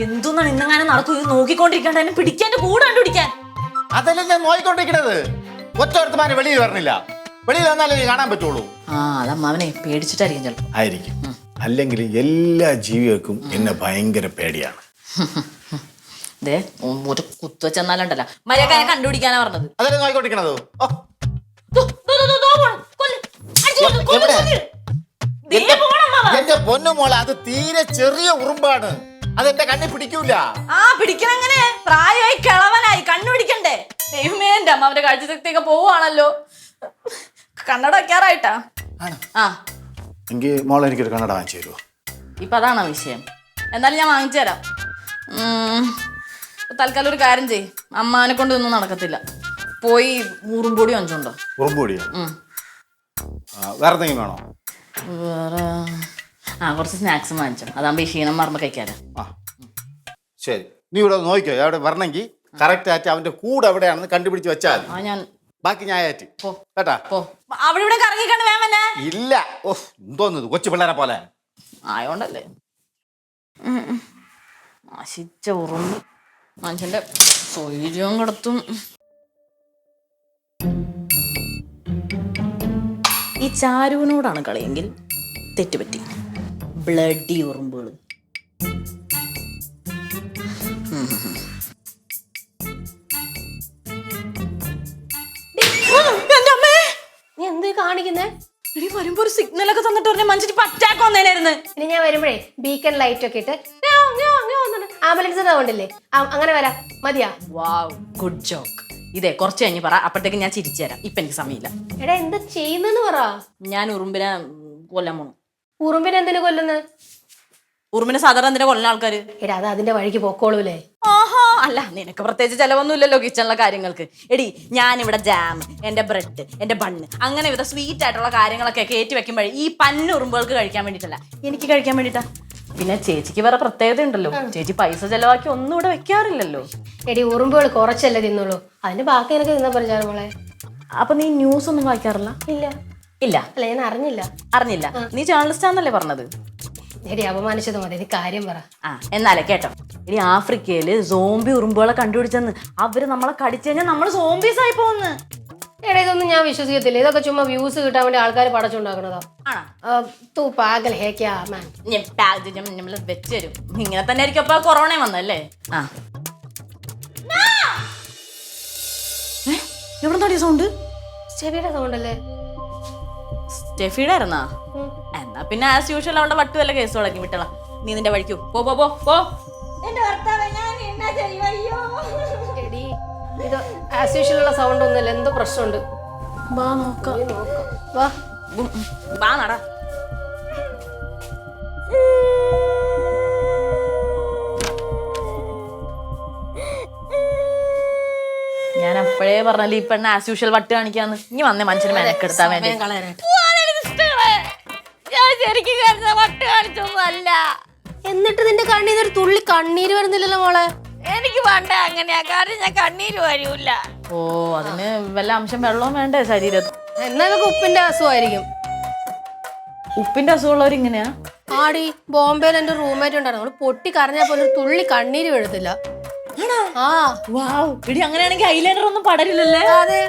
എന്തൊന്നാണ് ഇന്നെങ്ങാനും നടക്കും ഇത് നോക്കിക്കൊണ്ടിരിക്കണ്ട എന്നെ പിടിക്കാൻ കൂടെ കണ്ടുപിടിക്കാൻ. അതല്ലേ ഞാൻ നോക്കിക്കൊണ്ടിരിക്കണത്. ഒറ്റ വെളിയിൽ വരണില്ല. വെളിയിൽ വന്നാലേ കാണാൻ പറ്റുള്ളൂ. അത് അമ്മാവനെ പേടിച്ചിട്ടായിരിക്കും ചിലപ്പോ. ആയിരിക്കും. അല്ലെങ്കിൽ എല്ലാ ജീവികൾക്കും എന്നെ ഭയങ്കര പേടിയാണ്. ഒരു കുത്തു വെച്ചെന്നാലുണ്ടല്ലോ മര്യാദ കണ്ടുപിടിക്കാനാ പറഞ്ഞത്. അതല്ലേ നോക്കിക്കൊണ്ടിരിക്കണത്. എന്റെ പൊന്നുമോളെ, അത് തീരെ ചെറിയ ഉറുമ്പാണ്. അതെന്റെ കണ്ണി പിടിക്കൂല. പിടിക്കണെങ്ങനെ? പ്രായമായി കിളവനായി കണ്ണുപിടിക്കണ്ടേ? ദൈവമേ, എന്റെ അമ്മാവന്റെ കാഴ്ചശക്തിയൊക്കെ പോവാണല്ലോ. കണ്ണട വെക്കാറായിട്ടാ? എങ്കിൽ മോളെ എനിക്കൊരു കണ്ണട വാങ്ങിച്ചു തരുമോ? ഇപ്പൊ അതാണോ വിഷയം? എന്നാലും ഞാൻ വാങ്ങിച്ചു തരാം. തൽക്കാലം ഒരു കാര്യം ചെയ്യ്, അമ്മാനെ കൊണ്ട് ഒന്നും നടക്കത്തില്ല. പോയി ഉറുമ്പൊടി വാങ്ങിച്ചോണ്ടോ? ഉറുമ്പൊടിയോ? വേറെ എന്തെങ്കിലും വേണോ? വേറെ കുറച്ച് സ്നാക്സും വാങ്ങിച്ചോ. അതാകുമ്പോ ഈ ക്ഷീണം മറന്ന് കഴിക്കാലോ. ശരി, നീ ഇവിടെ നോക്കിക്കോ. അവിടെ വരണമെങ്കിൽ കറക്റ്റ് ആയിട്ട് അവന്റെ കൂടെ എവിടെയാണെന്ന് കണ്ടുപിടിച്ച് വെച്ചാൽ ഞാൻ ബാക്കി ഞാൻ ആയിട്ട് കേട്ടാ. അവിടെ ഇവിടെ കറങ്ങിക്കണ്ട് വേമനെ ഇല്ല. എന്തോന്നത് കൊച്ചു പിള്ളേരെ പോലെ ആയോണ്ടല്ലേ. നശിച്ച ഉറുമ്പ് മനുഷ്യന്റെ സ്വൈര്യവും കിടത്തും. ഈ ചാരുവിനോടാണ് കളിയെങ്കിൽ തെറ്റുപറ്റി. ബ്ലഡി ഉറുമ്പുകൾ. നീ എന്ത് കാണിക്കുന്നേ? ഇനി വരുമ്പോ ഒരു സിഗ്നൽ ഒക്കെ തന്നിട്ട് പറഞ്ഞ മനുഷ്യന് പറ്റാക്ക് വന്നേനായിരുന്നു. ഇനി ഞാൻ വരുമ്പോഴേ ബീക്കൺ ലൈറ്റ് ഒക്കെ ഇട്ട് ആംബുലൻസ് സൗണ്ടല്ലേ അങ്ങനെ വരാം. മതിയാ? വാവ്, ഗുഡ് ജോക്ക്. ഇതേ കുറച്ച് കഴിഞ്ഞ് പറ, അപ്പോഴത്തേക്ക് ഞാൻ ചിരിച്ചു തരാം. ഇപ്പൊ എനിക്ക് സമയമില്ല. എടാ എന്താ ചെയ്യുന്നെന്ന് പറ. ഞാൻ ഉറുമ്പിനെ കൊല്ലാൻ പോണു. ഉറുമ്പിനെ എന്തിനു കൊല്ലുന്നത്? ഉറുമ്പിനെ സാധാരണ എന്തിനാ കൊല്ലുന്ന ആൾക്കാര്? എടാ അത് അതിന്റെ വഴിക്ക് പോക്കോളൂലേ. അല്ല, നിനക്ക് പ്രത്യേകിച്ച് ചെലവൊന്നും ഇല്ലല്ലോ കിച്ചണിലെ കാര്യങ്ങൾക്ക്. എടി, ഞാനിവിടെ ജാം, എന്റെ ബ്രെഡ്, എന്റെ ബണ്ണ്, അങ്ങനെ വിധ സ്വീറ്റ് ആയിട്ടുള്ള കാര്യങ്ങളൊക്കെ കയറ്റി വെക്കുമ്പോഴേ ഈ പന്നുറുമ്പുകൾക്ക് കഴിക്കാൻ വേണ്ടിയിട്ടല്ല, എനിക്ക് കഴിക്കാൻ വേണ്ടിയിട്ടാ. പിന്നെ ചേച്ചിക്ക് വേറെ പ്രത്യേകത ഉണ്ടല്ലോ, ചേച്ചി പൈസ ചെലവാക്കി ഒന്നും ഇവിടെ വെക്കാറില്ലല്ലോ. എടി, ഉറുമ്പുകൾ കുറച്ചല്ലേ തിന്നുള്ളൂ, അതിന്റെ ബാക്കി എനിക്ക് തിന്നാ പറഞ്ഞാൽ മോളെ. അപ്പൊ നീ ന്യൂസ് ഒന്നും വായിക്കാറില്ല? ഇല്ല ഇല്ല. അല്ല, ഞാൻ അറിഞ്ഞില്ല. നീ ജേർണലിസ്റ്റാന്നല്ലേ പറഞ്ഞത്? എടി, അപമാനിച്ചത് മതി, കാര്യം പറ. എന്നാലേ കേട്ടോ. ഇനി ആഫ്രിക്കയില് സോംബി ഉറുമ്പുകളെ കണ്ടുപിടിച്ചെന്ന്. അവര് നമ്മളെ കടിച്ചു കഴിഞ്ഞാൽ നമ്മൾ സോംബീസ് ആയി പോകുന്നു. എടാ, ഇതൊന്നും ഞാൻ വിശ്വസിക്കത്തില്ല. ഇതൊക്കെ ചുമ്മാ വ്യൂസ് കിട്ടാൻ വേണ്ടി ആൾക്കാർ പടച്ചുണ്ടാക്കണതാ. വെച്ചരും. ഇങ്ങനെ തന്നെ ആയിരിക്കും അപ്പൊ കൊറോണ വന്നല്ലേ. എവിടെ നടിയ സൗണ്ട്? സ്റ്റെഫിയുടെ സൗണ്ട് അല്ലേ? സ്റ്റെഫിയുടെ ആയിരുന്നാ? എന്നാ പിന്നെ ആസ് യൂഷ്വൽ അവളുടെ വട്ടു വല്ല കേസ് തുടങ്ങി വിട്ടള. നീ നിന്റെ വഴിക്കൂ പോ പോ പോ പോ. എടി, ഇത് ആസ് യൂഷ്വൽ ഉള്ള സൗണ്ട് ഒന്നുമല്ല, എന്തോ പ്രശ്നമുണ്ട്. വാ നോക്കാം. വാ നടാ. ഞാൻ അപ്പോഴേ പറഞ്ഞല്ലേ ഈ പെണ്ണ ആസ് യൂഷ്വൽ വട്ട് കാണിക്കാന്ന്. ഇനി വന്നേ മനുഷ്യന് മെനക്കെടുത്താൻ വേണ്ടി. ഞാൻ ശരിക്കും വട്ട് കാണിച്ചൊന്നും അല്ല. എന്നിട്ട് നിന്റെ കണ്ണീര് ഒരു തുള്ളി കണ്ണീര് വരുന്നില്ലല്ലോ മോളെ. എനിക്ക് പണ്ടേ അങ്ങനെയാ, കാരണം ഞാൻ കണ്ണീര് വരൂല. അതിന് വല്ല അംശം വെള്ളവും വേണ്ടേ ശരീരത്തിൽ? എന്നൊക്കെ ഉപ്പിന്റെ അസുഖമായിരിക്കും. ഉപ്പിന്റെ അസുഖമുള്ളവർ ഇങ്ങനെയാ? ആടി, ബോംബെയിൽ എന്റെ റൂംമേറ്റ് ഉണ്ടായിരുന്നു. അവള് പൊട്ടി കരഞ്ഞാ പോലെ ഒരു തുള്ളി കണ്ണീര് വീഴത്തില്ല. അങ്ങനെയാണെങ്കിൽ ഐലൈനർ ഒന്നും പടരില്ലല്ലേ? അതെ,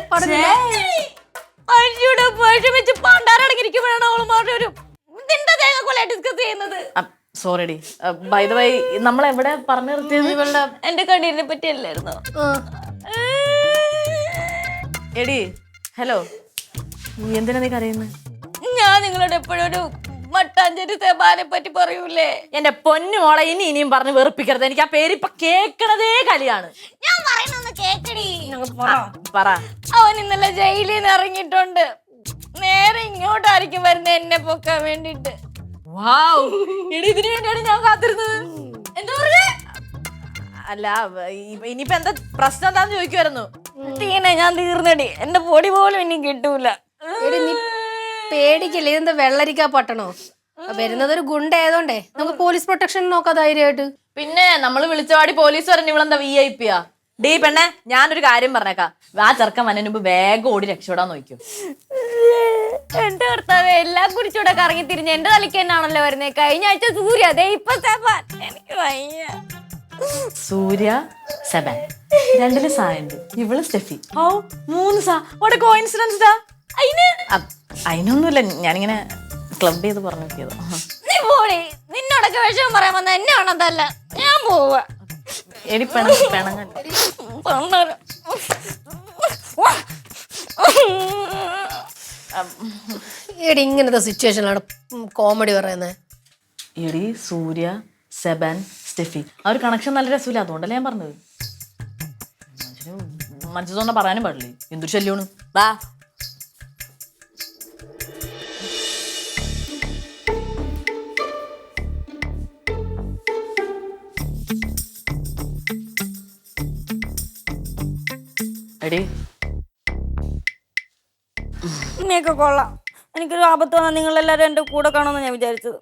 സോറി ഡി. ബൈ ദ വേ, നമ്മൾ എവിടെ പറഞ്ഞു നിർത്തിയത്? ഇവളുടെ എന്റെ കണ്ണീരിനെ പറ്റിയല്ലായിരുന്നോ? എടി, ഹലോ, എന്തിനാ നീ കരയുന്നത്? ഞാൻ നിങ്ങളോട് എപ്പോഴും ഒരു മട്ടാഞ്ചേരി സെബാനെ പറ്റി പറയൂലേ? എന്റെ പൊന്നു മോളെ, ഇനിയും പറഞ്ഞ് വെറുപ്പിക്കരുത്. എനിക്ക് ആ പേര് ഇപ്പൊ കേക്കണതേ കലിയാണ്. ഞാൻ പറയുന്നൊന്ന് കേക്കടി. പറ. അവൻ ഇന്നലെ ജയിലിൽ നിന്ന് ഇറങ്ങിയിട്ടുണ്ട്. നേരെ ഇങ്ങോട്ടായിരിക്കും വരുന്നത് എന്നെ പൊക്കാൻ വേണ്ടിട്ട്. ഇതിനു വേണ്ടിയാണ് ഞാൻ കാത്തിരുന്നത്. എന്താ പറഞ്ഞേ? അല്ല, ഇനിയിപ്പോ എന്താ പ്രശ്നം എന്താന്ന് ചോദിക്കുമായിരുന്നു. ഞാൻ തീർന്നടി, എന്റെ പൊടി പോലും ഇനി കിട്ടൂല. പേടിക്കില്ല, ഇതെന്താ വെള്ളരിക്കാ പട്ടണോ? വരുന്നതൊരു ഗുണ്ട ആയതുകൊണ്ടേ നമുക്ക് പോലീസ് പ്രൊട്ടക്ഷൻ നോക്കാം ധൈര്യമായിട്ട്. പിന്നെ നമ്മള് വിളിച്ചപാടി പോലീസ് പറഞ്ഞു ഇവളെന്താ VIP യാ? ഡീ പെണ്ണെ, ഞാനൊരു കാര്യം പറഞ്ഞേക്കാം. ആ ചെറുക്കൻ വന്നതിന് മുമ്പ് വേഗം ഓടി രക്ഷപ്പെടാൻ നോക്കും. എന്റെ ഭർത്താവ് എല്ലാം കുറിച്ചൂടെ കറങ്ങി തിരിഞ്ഞ് എന്റെ തലയ്ക്ക് തന്നെയാണല്ലോ വരുന്നത്. കഴിഞ്ഞ ആഴ്ച സൂര്യ, ഇപ്പൊ എനിക്ക് വയ്യ. സൂര്യ സെബാൻ, രണ്ടില് സായുണ്ട്, ഇവള് സ്റ്റെഫി. ഓ 3 സാ. വാട്ട് എ കോയിൻസിഡൻസ് ഡാ. അതിനൊന്നുമില്ല, ഞാനിങ്ങനെ ക്ലബ് ചെയ്ത് പറഞ്ഞു നോക്കിയത്. നിന്നോടൊക്കെ വിഷയം പറയാൻ വന്ന എന്നെ ആണതല്ല, ഞാൻ പോവാ. എടി പെണങ്ങ. എടി ഇങ്ങനത്തെ സിറ്റുവേഷനിലാണ് കോമഡി പറയുന്നത്. എടി സൂര്യ സെബാൻ സ്റ്റെഫി ആ ഒരു കണക്ഷൻ നല്ല രസമില്ല, അതുകൊണ്ടല്ലേ ഞാൻ പറഞ്ഞത്. മനസ്സിൽ തോന്നാ പറയാനും പാടില്ലേ, എന്തൊരു ശല്യമാണ്. വാ. എടി ഇനിയൊക്കെ കൊള്ളാം. എനിക്കൊരു ആപത്ത് വന്നാൽ നിങ്ങളെല്ലാവരും എൻ്റെ കൂടെ കാണുമെന്ന് ഞാൻ വിചാരിച്ചത്.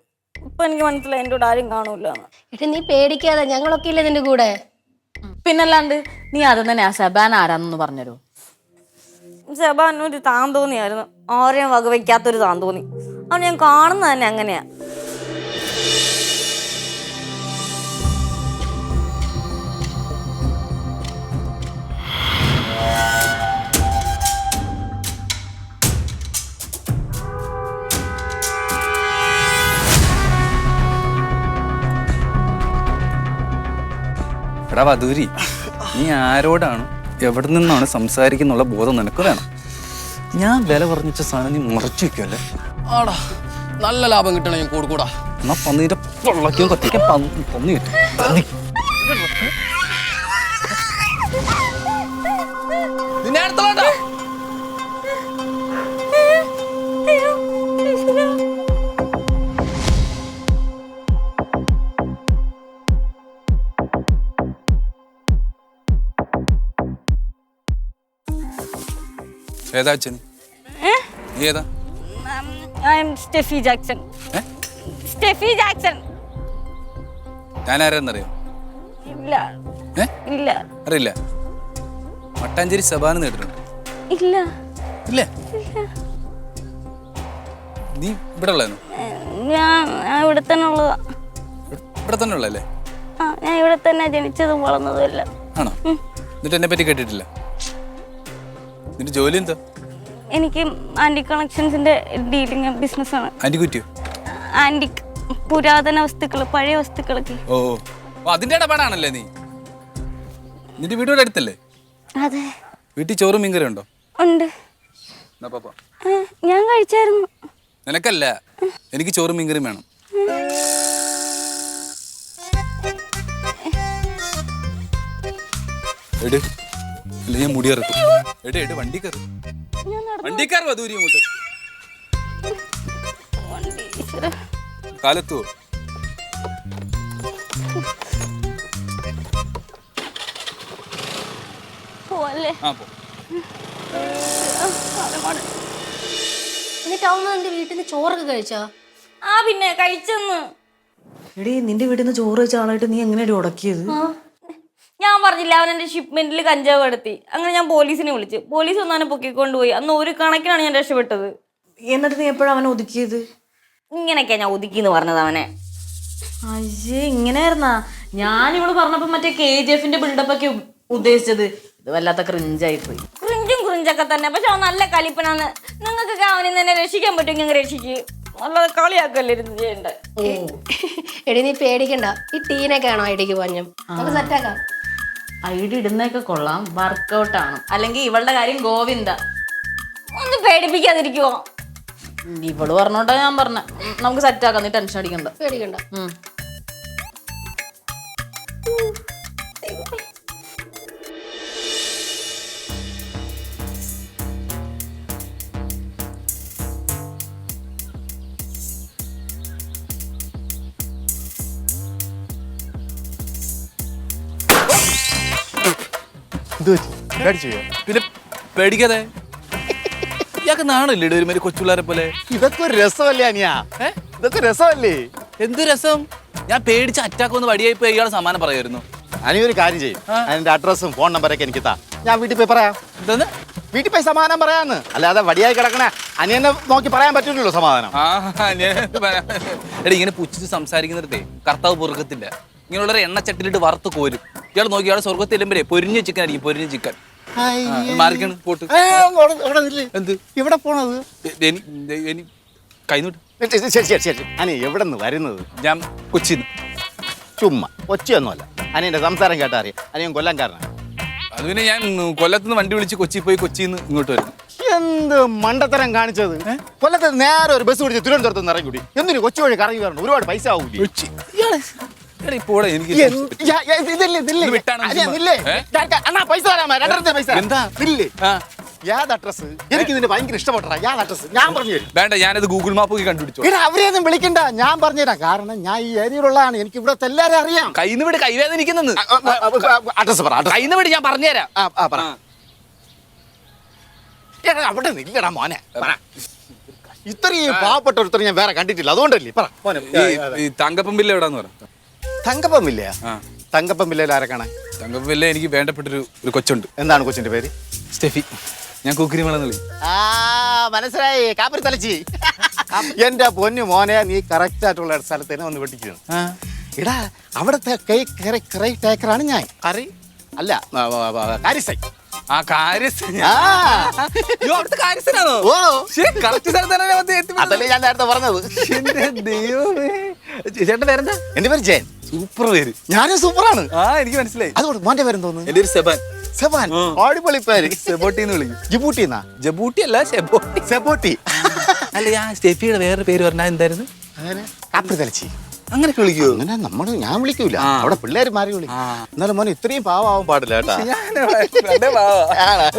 ഇപ്പൊ എനിക്ക് മനസ്സിലായി എൻ്റെ കൂടെ ആരും കാണൂല. എടി നീ പേടിക്കാതെ, ഞങ്ങളൊക്കെ ഇല്ലേ നിന്റെ കൂടെ. പിന്നല്ലാണ്ട് നീ അതും തന്നെ ആ സെബാൻ ആരാന്നൊന്ന് പറഞ്ഞുതരോ? സെബാൻ ഒരു താന്തോന്നിയായിരുന്നു, ആരെയും വകവയ്ക്കാത്തൊരു താന്തോന്നി. അവൻ ഞാൻ കാണുന്നത് തന്നെ അങ്ങനെയാ. എടാ വധൂരി, നീ ആരോടാണ് എവിടെ നിന്നാണ് സംസാരിക്കുന്നുള്ള ബോധം നിനക്ക് വേണം. ഞാൻ വില പറഞ്ഞിച്ച സാധനം നീ മുറച്ചു വെക്കുമല്ലേ? ആടാ, നല്ല ലാഭം കിട്ടണേ ഞാൻ കൊടുക്കൂടാ. എന്നാ പന്നീന്റെ പൊള്ളയ്ക്കും കത്തിക്കാൻ പന്നി കിട്ടും. നിന്നെ അടുത്തോട്ടാ. ഏതാ അച്ഛൻ? നീ ഏതാ? Steffi Jackson. Steffi Jackson. ഞാൻ ആരാന്നറിയോ? ഇല്ല. ഇല്ല. അറിയില്ല? മട്ടാഞ്ചേരി സഭാന്ന് കേട്ടിട്ടുണ്ട്? ഇല്ല. ഇല്ല. നീ ഇവിടെ ഉള്ളതാണോ? ഞാൻ ഇവിടെ തന്നെ ഉള്ളതാ. ഇവിടെ തന്നെ ഉള്ളല്ലേ? ഞാൻ ഇവിടെ തന്നെ ജനിച്ചതും വളർന്നതും എല്ലാം. ആണോ? എന്നിട്ട് എന്നെ പറ്റി കേട്ടിട്ടില്ല? നിന്റെ ജോലി എന്താ? എനിക്ക് ആന്റിക് കളക്ഷൻസിന്റെ ഡീലിംഗ് ബിസിനസ്സാണ്. ആന്റിക്വിറ്റിയോ? ആന്റിക് പുരാതന വസ്തുക്കൾ, പഴയ വസ്തുക്കളൊക്കെ. ഓ, അതിന്റെ ഇടപാടാണല്ലേ നീ? നിന്റെ വീടിന്റെ അടുത്തല്ലേ? അതെ. വീട്ടിൽ ചോറും മീൻകറി ഉണ്ടോ? ഉണ്ട്. ഞാൻ കഴിച്ചായിരുന്നു. നിനക്കല്ല, എനിക്ക് ചോറും മീൻകറിയും വേണം. എട്, അല്ല ഞാൻ മുടി ഇറക്കും. എട് വണ്ടി കയറി. വണ്ടി കയറുവാ ദൂരി അങ്ങോട്ട്. കാലത്തോ? ആ പോ. എന്നിട്ട് അവൻ നിന്റെ വീട്ടിൽ നിന്ന് ചോറൊക്കെ കഴിച്ചോ? പിന്നെ കഴിച്ചെന്ന്. എടി നിന്റെ വീട്ടിൽ നിന്ന് ചോറ് വെച്ച ആളായിട്ട് നീ എങ്ങനെയാണ് ഉടക്കിയത്? ഞാൻ പറഞ്ഞില്ല, അവൻ എന്റെ ഷിപ്മെന്റിൽ കഞ്ചാവ് കടത്തി. അങ്ങനെ ഞാൻ പോലീസിനെ വിളിച്ചു. പോലീസ് ഒന്നും അവനെ പൊക്കിക്കൊണ്ടുപോയി. അന്ന് ഒരു കണക്കിനാണ് ഞാൻ രക്ഷപ്പെട്ടത്. എന്നിട്ട് നീ എപ്പോഴാണ് അവനെ ഒതുക്കിയത്? ഇങ്ങനെയൊക്കെയാ ഞാൻ ഒതുക്കിന്ന് പറഞ്ഞത് അവനെ. അയ്യേ, ഇങ്ങനെയായിരുന്നാ? ഞാൻ ഇവള് പറഞ്ഞപ്പോ മറ്റേ KGF ബിൽഡപ്പ് ഒക്കെ ഉദ്ദേശിച്ചത്. ഇത് വല്ലാത്ത ക്രിഞ്ചായി പോയി. ക്രിഞ്ചൊക്കെ തന്നെ, പക്ഷെ അവൻ നല്ല കളിപ്പനാന്ന്. നിങ്ങൾക്കൊക്കെ അവനിൽ തന്നെ രക്ഷിക്കാൻ പറ്റുമെങ്കിൽ അങ്ങ് രക്ഷിക്ക്. അല്ലാതെ കളിയാക്കല്ലേ ഇരുന്ന് ചെയ്യണ്ട. എടി നീ പേടിക്കണ്ട, ഈ ടീനൊക്കെ ആണോ ഐഡിക്ക് പഞ്ഞം? നമുക്ക് സെറ്റാക്കാം. ഐഡി ഇടുന്നൊക്കെ കൊള്ളാം, വർക്കൗട്ട് ആണ്. അല്ലെങ്കിൽ ഇവളുടെ കാര്യം ഗോവിന്ദ. ഒന്ന് പേടിപ്പിക്കാതിരിക്കുവോ? ഇവള് പറഞ്ഞോണ്ടാ ഞാൻ പറഞ്ഞ. നമുക്ക് സെറ്റാക്കാം, നീ ടെൻഷൻ അടിക്കണ്ട. പേടിക്കണ്ട. പിന്നെ പേടിക്കാതെ. ഇയാൾക്ക് നാണില്ലേ ഒരുമാതിരി കൊച്ചുപിള്ളേരെ പോലെ? ഇതൊക്കെ ഒരു രസമല്ലേ അനിയാ? ഇതൊക്കെ രസമല്ലേ? എന്ത് രസം? ഞാൻ പേടിച്ച് അറ്റാക്ക് വന്ന് വടിയായി പോയി ഇയാളെ സമാനം പറയായിരുന്നു. അനിയൊരു കാര്യം ചെയ്യും, അതിന്റെ അഡ്രസ്സും ഫോൺ നമ്പറൊക്കെ എനിക്ക് താ, ഞാൻ വീട്ടിൽ പോയി പറയാം. എന്താന്ന്? വീട്ടിൽ പോയി സമാധാനം പറയാന്ന്. അല്ലാതെ വടിയായി കിടക്കണ അനിയനെ നോക്കി പറയാൻ പറ്റില്ലല്ലോ സമാധാനം. എടി, ഇങ്ങനെ പുച്ഛിച്ച് സംസാരിക്കുന്നിടത്തേ കർത്താവ് പൊറുക്കത്തില്ല. ഇങ്ങനെയുള്ളൊരു എണ്ണച്ചട്ടിലിട്ട് വറുത്ത് കോരും. ഇയാൾ നോക്കി ഇയാൾ സ്വർഗത്തിൽ ചെല്ലുമ്പോഴേ പൊരിഞ്ഞ ചിക്കൻ ആയിരിക്കും, പൊരിഞ്ഞ ചിക്കൻ. മാറിക്കാണ് പോട്ട്. എന്ത് ഇവിടെ പോണത്? കൈനോട്ട്. ശരി ശരി ശരി. അനി എവിടെ നിന്ന് വരുന്നത്? ഞാൻ കൊച്ചിന്ന്. ചുമ്മാ കൊച്ചിയൊന്നുമല്ല, അനിയന്റെ സംസാരം കേട്ടാ അറിയാം. അനിയൻ കൊല്ലംകാരനാണ്. അത് പിന്നെ ഞാൻ കൊല്ലത്തുനിന്ന് വണ്ടി വിളിച്ച് കൊച്ചി പോയി കൊച്ചിന്ന് ഇങ്ങോട്ട് വരും. എന്ത് മണ്ടത്തരം കാണിച്ചത്! കൊല്ലത്ത് നേരെ ഒരു ബസ് പിടിച്ച് തിരുവനന്തപുരത്ത് നിന്ന് ഇറങ്ങി കൂടി. എന്തിനു കൊച്ചു വഴി കറങ്ങി വരണം? ഒരുപാട് പൈസ ആവൂലേ? പോടെ എനിക്ക് പൈസ തരാമോ? രണ്ടരത്തെ പൈസ എന്താ? ഇല്ലേ? യാത് അഡ്രസ് എനിക്ക് ഇതിന് ഭയങ്കര ഇഷ്ടപ്പെട്ടാ. യാത് അഡ്രസ് ഞാൻ പറഞ്ഞു തരും. വേണ്ട, ഞാനത് ഗൂഗിൾ മാപ്പ് കണ്ടുപിടിച്ചു. ഇവിടെ അവരെയൊന്നും വിളിക്കണ്ട, ഞാൻ പറഞ്ഞുതരാം. കാരണം ഞാൻ ഈ ഏരിയയിലുള്ളതാണ്, എനിക്ക് ഇവിടെ എല്ലാവരും അറിയാം. കൈന്ന് വിട്, കൈവേദനിക്കുന്നത്. അഡ്രസ് പറ. കൈന്ന് വിട്, ഞാൻ പറഞ്ഞുതരാം. അവിടെ നില്ലടാ മോനെ, പറ. ഇത്രയും പാവപ്പെട്ട ഒരുത്തർ ഞാൻ വേറെ കണ്ടിട്ടില്ല, അതുകൊണ്ടല്ലേ. പറ മോനെ. ഈ തങ്കപ്പമ്പില്ല എവിടാന്ന് പറ. തങ്കപ്പമില്ല? തങ്കപ്പമില്ലയിൽ ആരെ കാണാൻ? തങ്കപ്പമ്പില്ല എനിക്ക് വേണ്ടപ്പെട്ടൊരു കൊച്ചുണ്ട്. എന്താണ് കൊച്ചിന്റെ പേര്? സ്റ്റെഫി. ഞാൻ കുക്കിരിമളന്ന് വിളി. മനസ്സിലായി, കാപ്പരി തലച്ചി. എന്റെ പൊന്നു മോനെ, നീ കറക്റ്റ് ആയിട്ടുള്ള സ്ഥലത്ത് തന്നെ വന്ന് വെട്ടിക്കുന്നു. എടാ, അവിടുത്തെ ടേക്കറാണ് ഞാൻ. കറി അല്ല, കാരിസൈ. ആ അതല്ലേ ഞാൻ നേരത്തെ പറഞ്ഞത്. ചേട്ടന്റെ പേരെന്താ? എന്റെ പേര് ജയൻ. സൂപ്പർ പേര്. ഞാനും സൂപ്പറാണ്. എനിക്ക് മനസ്സിലായി. അതുകൊണ്ട് മോന്റെ പേരും തോന്നുന്നു. എന്റെ ഒരു സെബാൻ. സെബാൻ, അടിപൊളി പേര്. സെബോട്ടിന്ന് വിളിക്കും. ജിബൂട്ടിന്നാ? ജബൂട്ടി അല്ല, സെബോട്ടി. സെബോട്ടി. അല്ല, ഞാൻ സ്റ്റെഫിയുടെ വേറെ പേര് പറഞ്ഞാൽ എന്തായിരുന്നു? കാപ്പരി തലച്ചി. അങ്ങനെ വിളിക്കൂ? അങ്ങനെ ഞാൻ വിളിക്കൂല, അവിടെ പിള്ളേര് മാറി വിളിക്കും. എന്നാലും മോനെ ഇത്രയും പാവാൻ പാടില്ല കേട്ടാ.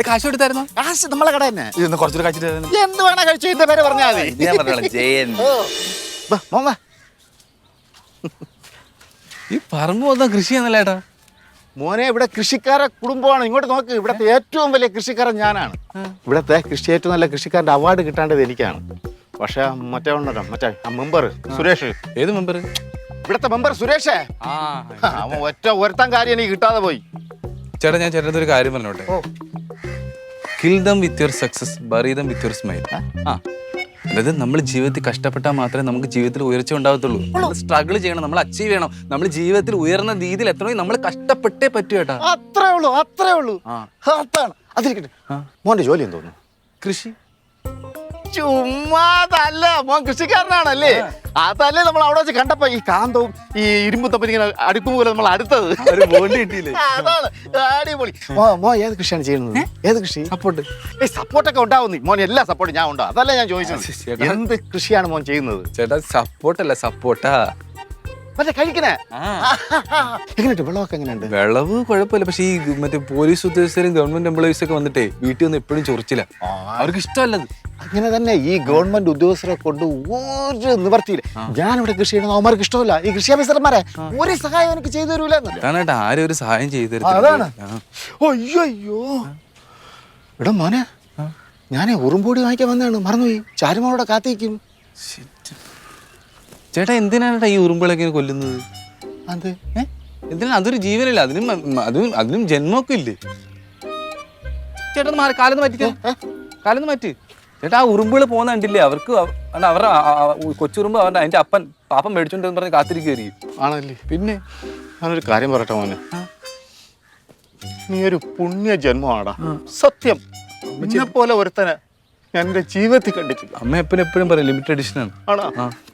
കാശ് കൊടുത്തായിരുന്നോ? കാശ് നമ്മളെ കട തന്നെ. ഇതൊന്ന് കുറച്ചൊരു കഴിച്ചിട്ട് എന്ത് വേണ കഴിച്ചു, എന്റെ പേര് പറഞ്ഞാൽ മതി. ഞാൻ പറഞ്ഞോളാം, ജയൻ. മോങ്ങ ഈ പറമ്പ് മൊത്തം കൃഷിയാണല്ലേ ഏട്ടാ? മോനെ, ഇവിടെ കൃഷിക്കാരെ കുടുംബമാണ്. ഇങ്ങോട്ട് നോക്ക്, ഇവിടത്തെ ഏറ്റവും വലിയ കൃഷിക്കാരൻ ഞാനാണ്. ഇവിടത്തെ കൃഷി ഏറ്റവും നല്ല കൃഷിക്കാരന്റെ അവാർഡ് കിട്ടേണ്ടത് എനിക്കാണ്. പക്ഷെ മറ്റേ ഉണ്ടല്ലോ, മറ്റേ മെമ്പർ സുരേഷ്. ഏത് മെമ്പർ? ഇവിടത്തെ മെമ്പർ സുരേഷേ. അവൻ ഒരുത്തൻ കാര്യം എനിക്ക് കിട്ടാതെ പോയി. ചേട്ടാ, ഞാൻ ചേട്ടൻ്റെ ഒരു കാര്യം പറഞ്ഞോട്ടെ. Kill them with your success, bury dum with your smile. അതായത് നമ്മൾ ജീവിതത്തിൽ കഷ്ടപ്പെട്ടാൽ മാത്രമേ നമുക്ക് ജീവിതത്തിൽ ഉയർച്ച ഉണ്ടാകത്തുള്ളൂ. നമ്മൾ സ്ട്രഗിൾ ചെയ്യണം, നമ്മൾ അച്ചീവ് ചെയ്യണം. നമ്മൾ ജീവിതത്തിൽ ഉയർന്ന രീതിയിൽ എത്തണമെങ്കിൽ നമ്മൾ കഷ്ടപ്പെട്ടേ പറ്റൂ ചേട്ടാ. അത്രേ ഉള്ളൂ, അത്രേ ഉള്ളൂ. അതാണ്. അതിരിക്കട്ടെ, മോന്റെ ജോലി എന്ന് തോന്നുന്നു? കൃഷി. ചുമ്മാതല്ല, മോൻ കൃഷിക്കാരനാണല്ലേ? അതല്ലേ നമ്മൾ അവിടെ വെച്ച് കണ്ടപ്പോ ഈ കാന്തവും ഈ ഇരുമ്പും തമ്മിൽ ഇങ്ങനെ അടുപ്പ് പോലെ നമ്മൾ അടുത്തത്. അതാണ് അടിപൊളി. മോ ഏത് കൃഷിയാണ് ചെയ്യുന്നത്? ഏത് കൃഷി? സപ്പോർട്ട്. സപ്പോർട്ടൊക്കെ ഉണ്ടാവുന്നു മോൻ, എല്ലാ സപ്പോർട്ടും ഞാൻ ഉണ്ടോ? അതല്ല ഞാൻ ചോദിച്ചത്, എന്ത് കൃഷിയാണ് മോൻ ചെയ്യുന്നത്? ചേട്ടാ, സപ്പോർട്ടല്ല, സപ്പോർട്ടാ. മറ്റേ കഴിക്കണേ. എങ്ങനെയുണ്ട് വെള്ളമൊക്കെ? എങ്ങനെയുണ്ട്? വിളവ് കുഴപ്പമില്ല. പക്ഷെ ഈ മറ്റേ പോലീസ് ഉദ്യോഗസ്ഥരും ഗവൺമെന്റ് എംപ്ലോയീസ് ഒക്കെ വന്നിട്ടേ വീട്ടിൽ വന്ന് എപ്പോഴും ചൊറിച്ചില്ല. അവർക്ക് ഇഷ്ടമല്ലത്. അങ്ങനെ തന്നെ ഈ ഗവൺമെന്റ് ഉദ്യോഗസ്ഥരെ കൊണ്ട് ഒരു നിവർത്തിയില്ല. ഞാനിവിടെ കൃഷി ചെയ്യണമെന്ന് അവന്മാർക്ക് ഇഷ്ടമല്ല. ഈ കൃഷി ഓഫീസർമാരെ ഒരു സഹായം എനിക്ക് ചെയ്തു തരൂല. അതാണ് ആരും ഒരു സഹായം ചെയ്തു തരും. അതാണ്. അയ്യോ ഇവിടെ മോനെ, ഞാനേ ഉറുമ്പൊടി വാങ്ങിക്കാൻ വന്നതാണ്, മറന്നുപോയി. ചാരുമോളോടെ കാത്തിരിക്കും. ചേട്ടാ, എന്തിനാണ് ഈ ഉറുമ്പുകളൊക്കെ കൊല്ലുന്നത്? അത് എന്തിനാ? അതൊരു ജീവനല്ല, അതിനും ജന്മമൊക്കെ ഇല്ലേ? ചേട്ടാ, മാറി കാലൊന്ന് മാറ്റിക്കോ, കാലൊന്ന് മാറ്റി. ചേട്ടാ, ആ ഉറുമ്പുകൾ പോകുന്ന കണ്ടില്ലേ? അവർക്ക് അവരുടെ കൊച്ചുറുമ്പ് അതിന്റെ പാപ്പൻ മേടിച്ചോണ്ട് പറഞ്ഞ് കാത്തിരിക്കുകയായിരിക്കും. ആണല്ലേ? പിന്നെ ഞാനൊരു കാര്യം പറയട്ടെ മോനെ, നീ ഒരു പുണ്യ ജന്മമാടാ. സത്യം, പോലെ ഒരുത്തനെ ഞാൻ എന്റെ ജീവിതത്തിൽ കണ്ടിട്ടില്ല. അമ്മ എപ്പോഴും പറയും ലിമിറ്റഡ് എഡിഷൻ ആണ്. ആണോ?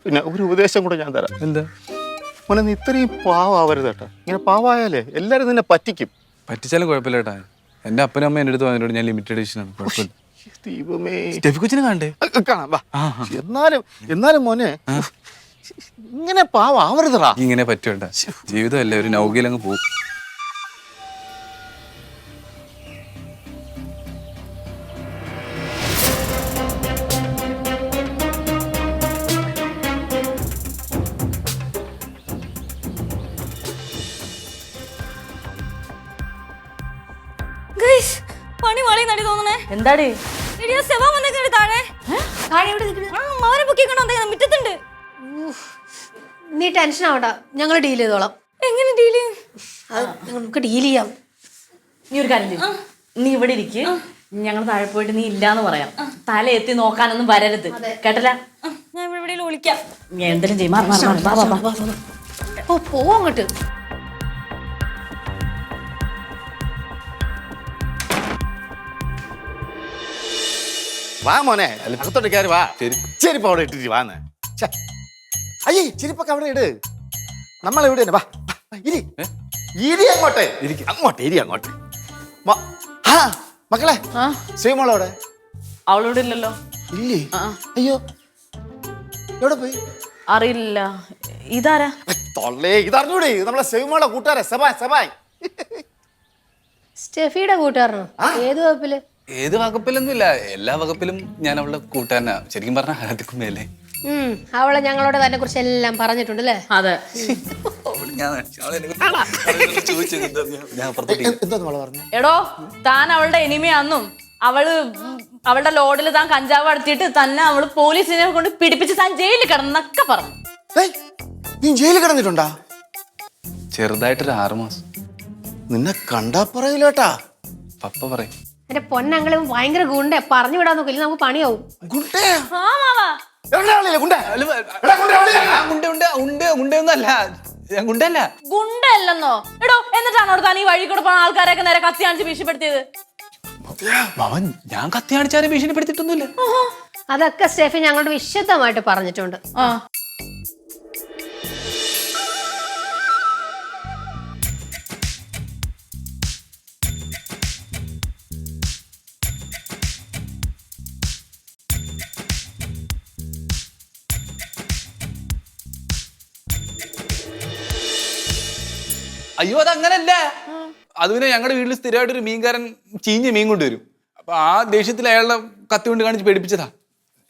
പിന്നെ ഒരു ഉപദേശം കൂടെ ഞാൻ തരാം. എന്താ മോനെ, നീ ഇത്രയും പാവാവരുത് കേട്ടോ. ഇങ്ങനെ പാവായാലേ എല്ലാരും നിന്നെ പറ്റിക്കും. പറ്റിച്ചാലും കുഴപ്പമില്ല ചേട്ടാ. എന്റെ അപ്പനും അമ്മ എൻ്റെ അടുത്ത് പറഞ്ഞിട്ട് ഞാൻ ലിമിറ്റഡ് എഡിഷൻ ആണ്, കുഴപ്പമില്ല. ദൈവമേ, സ്റ്റെഫി കൊച്ചിനെ കാണണ്ടേ? കാണാം, വാ. എന്നാലും മോനെ, ഇങ്ങനെ പാവാവരുതറാ. ഇങ്ങനെ പറ്റുവേണ്ട, ജീവിതമല്ലേ, ഒരു നൗകയിലങ്ങ് പോകും. പണി വളി നടി തോന്നണേ. എന്താടി? താഴെ അവരെ പൊക്കിക്കണോ? മുറ്റത്തുണ്ട്. നീ ടെൻഷൻ ആവണ്ട, ഞങ്ങൾ ഡീൽ ചെയ്തോളാം. എങ്ങനെ ഡീല്? നമുക്ക് ഡീൽ ചെയ്യാം. നീ ഒരു കാര്യം ചെയ്യ്. നീ ഇവിടെ ഇരിക്ക്, ഞങ്ങൾ താഴെ പോയിട്ട് നീ ഇല്ലാന്ന് പറയാം. തല എത്തി നോക്കാനൊന്നും വരരുത്, കേട്ടല്ല? ഞാൻ ഇവിടെ വിളിക്കാം. നീ എന്തെങ്കിലും ചെയ്യും. ഓ, പോവങ്ങോട്ട്. വാ മോനെ അകത്തോട്ട് കയറി വാ ചെരുപ്പ് അവിടെ ഇട്ടിട്ട് വാന്ന്. അയ്യേ ചെരുപ്പൊക്കെ അവിടെ ഇട്. നമ്മളെവിടെ വാ ഇരി ഇരി അങ്ങോട്ടെ അങ്ങോട്ട് ഇരി അങ്ങോട്ട്. ആ മക്കളെ ശ്രീമോളവിടെ അവളോട് ഇല്ലല്ലോ. ഇല്ലേ? അയ്യോ എവിടെ പോയി? അറിയില്ല. ഇതാരാ? തൊള്ളേ ഇതറിഞ്ഞൂടെ? നമ്മളെ ശ്രീമോളെ കൂട്ടുകാരെ സബായ് സബായ്. സ്റ്റെഫിയുടെ കൂട്ടുകാരനോ? ഏത് വകുപ്പില്? ഏത് വകുപ്പിലൊന്നുമില്ല, എല്ലാ വകുപ്പിലും ഞാൻ അവളുടെ കൂട്ടുകാരനാ. ശരിക്കും പറഞ്ഞാൽ ആദ്യക്കും മേലെ. അവളെ ഞങ്ങളോട് തന്നെ കുറിച്ച് എല്ലാം പറഞ്ഞിട്ടുണ്ട് അല്ലേ? അതെ. എടോ താൻ അവളുടെ എനിമയാന്നും അവളുടെ ലോഡിൽ താൻ കഞ്ചാവ് അടത്തിയിട്ട് തന്നെ അവള് പോലീസിനെ കൊണ്ട് പിടിപ്പിച്ച് താൻ ജയിലിൽ കിടന്നൊക്കെ പറഞ്ഞു. നീ ജയിലിൽ കിടന്നിട്ടുണ്ടാ? ചെറുതായിട്ടൊരു 6 മാസം. നിന്നെ കണ്ടാ പറയില്ലേട്ടാ. പപ്പ പറയും എന്റെ പൊന്നങ്ങളെ ഭയങ്കര ഗുണ്ടേ, പറഞ്ഞു വിടാൻ നോക്കില്ല നമുക്ക് പണിയാവും. ഗുണ്ടല്ലെന്നോ? എടോ എന്നിട്ടാണോ താൻ ഈ വഴി കൂടെ പോണ ആൾക്കാരെയൊക്കെ നേരെ കത്തി കാണിച്ച് ഭീഷണിപ്പെടുത്തിയത്? ഞാൻ കത്തി കാണിച്ചാലും ഭീഷണിപ്പെടുത്തിയിട്ടൊന്നുമില്ല. അതൊക്കെ സ്റ്റെഫി ഞങ്ങളോട് വിശദമായിട്ട് പറഞ്ഞിട്ടുണ്ട്. അയ്യോ അതങ്ങനല്ല. അത് പിന്നെ ഞങ്ങളുടെ വീട്ടിൽ സ്ഥിരമായിട്ട് ഒരു മീൻകാരൻ ചീഞ്ഞ മീൻ കൊണ്ടുവരും. അപ്പൊ ആ ദേഷ്യത്തിൽ അയാളുടെ കത്തി കൊണ്ട് കാണിച്ച് പേടിപ്പിച്ചതാ.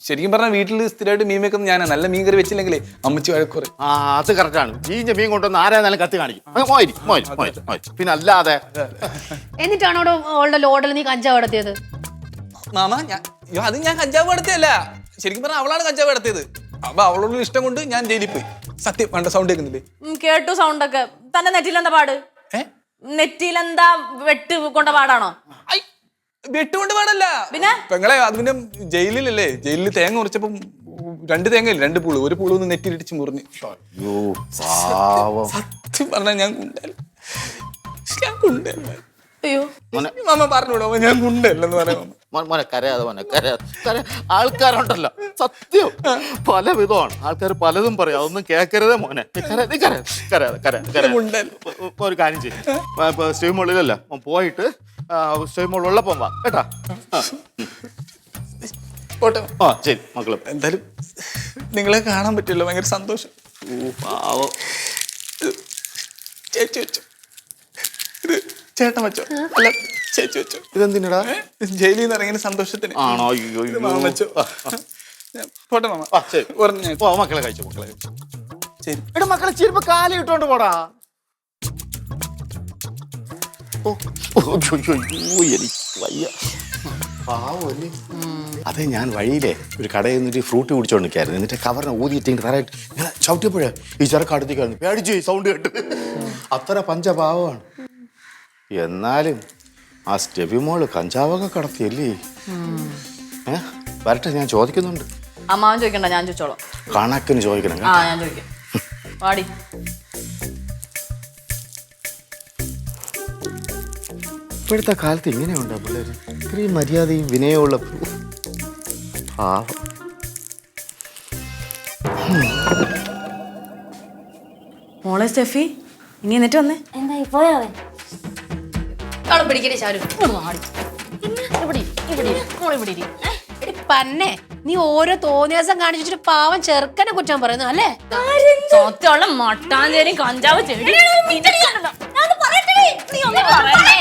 ശരിക്കും പറഞ്ഞാൽ വീട്ടിൽ സ്ഥിരമായിട്ട് മീൻ വെക്കുന്നത് ഞാനാ. നല്ല മീൻ കറി വെച്ചില്ലെങ്കിലേ അമ്മച്ചി വഴക്കുറേ. ആ അത് കറക്റ്റാണ്. ചീഞ്ഞ മീൻ കൊണ്ടുവന്ന് ആരായാലും കത്തി കാണിക്കും. പിന്നെ അല്ലാതെ എന്നിട്ടാണോ അവളുടെ ലോഡിൽ നീ കഞ്ചാവ് നടത്തിയത്? മാമ അത് ഞാൻ കഞ്ചാവ് നടത്തിയല്ല. ശരിക്കും പറഞ്ഞാൽ അവളാണ് കഞ്ചാവ് നടത്തിയത്. അപ്പൊ അവളോട് ഇഷ്ടം കൊണ്ട് ഞാൻ ജയിലിൽ പോയി. സത്യം വേണ്ട സൗണ്ട് കേൾക്കുന്നില്ലേ? കേട്ടു സൗണ്ടൊക്കെ. തന്റെ നെറ്റിലെന്താ പാട്? നെറ്റിലെന്താ വെട്ട് കൊണ്ട പാടാണോ? വെട്ടുകൊണ്ട് പാടല്ല പിന്നെ പെങ്ങളെ. അത് പിന്നെ ജയിലിലല്ലേ, ജയിലിൽ തേങ്ങ മുറിച്ചപ്പം 2 തേങ്ങയില്ല, 2 പൂള്. ഒരു പൂള് ഒന്ന് നെറ്റിലിടിച്ച് മുറിഞ്ഞ്. സത്യം പറഞ്ഞാൽ ഞാൻ കുണ്ടല്ല. അയ്യോ മാമ പറഞ്ഞൂടോ ഞാൻ കുണ്ടല്ലെന്ന് പറയാം. മോനെ കരയാതെ മോനെ കരയാതെ. ആൾക്കാരുണ്ടല്ലോ സത്യം പല വിധമാണ്. ആൾക്കാർ പലതും പറയും. അതൊന്നും കേൾക്കരുതേ മോനെ. ഒരു കാര്യം ചെയ്യും. ഇപ്പൊ സ്റ്റേമോളിലല്ല പോയിട്ട് സ്റ്റേമോൾ ഉള്ളപ്പം വാ കേട്ടാ. ആ ശരി മക്കള്. എന്തായാലും നിങ്ങളെ കാണാൻ പറ്റില്ല, ഭയങ്കര സന്തോഷം. ചേച്ചി വെച്ചോ, ഇത് ചേട്ടൻ വെച്ചോ. അല്ല ചേച്ചി വെച്ചോ. ഇതെന്തിനടാ? ജയിലിൽ നിന്ന് ഇറങ്ങിയ സന്തോഷത്തിന് ആണോ? മാമ വെച്ചോ. പോട്ടെ മാമ. മക്കളെ കഴിച്ചു മക്കളെ കഴിച്ചു. ശരി എടാ മക്കളെ ചെരുപ്പ് കാലി ഇട്ടോണ്ട് പോടാ. എനിക്ക് വയ്യ. പാവല്ലേ. അതെ ഞാൻ വഴിയിലെ ഒരു കടയിൽ നിന്നിട്ട് ഫ്രൂട്ട് കുടിച്ചോണ്ടിരിക്കായിരുന്നു. എന്നിട്ട് കവറിനെ ഊതിയിട്ട് തറയിട്ട് ഞാൻ ചവിട്ടിയപ്പോഴേ ഈ ചെറുക്ക് അടുത്തേക്കായിരുന്നു. പേടിച്ചു സൗണ്ട് കേട്ട്. അത്ര പഞ്ചപാവമാണ്. എന്നാലും ആ സ്റ്റെഫി മോള് കഞ്ചാവൊക്കെ കടത്തിയല്ലേ? വരട്ടെ ഞാൻ ചോദിക്കുന്നുണ്ട്. അമ്മാവൻ ചോദിക്കണ്ട, ഞാൻ ചോദിച്ചോളാം. കണക്കിന് ചോദിക്കണം. ആ ഞാൻ ചോദിക്കാം. വാടി. ഇപ്പോഴത്തെ കാലത്ത് ഇങ്ങനെയുണ്ടോ പിള്ളേര്? ഇത്രയും മര്യാദയും വിനയമുള്ള പാവം. മോളെ സ്റ്റെഫി ഇനി എന്നിട്ട് വന്നേ. എന്തായി പോയവൻ? പിടിക്കണേ ശാരു. പന്നെ നീ ഓരോ തോന്നിയാസം കാണിച്ചിട്ട് പാവം ചെറുക്കനെ കുറ്റം പറയുന്നു അല്ലേ? സത്യമുള്ള മട്ടാഞ്ചേരി കഞ്ചാവ് ചെടി. നീ ഒന്ന് പറയട്ടെ. നീ ഒന്ന് പറയണേ.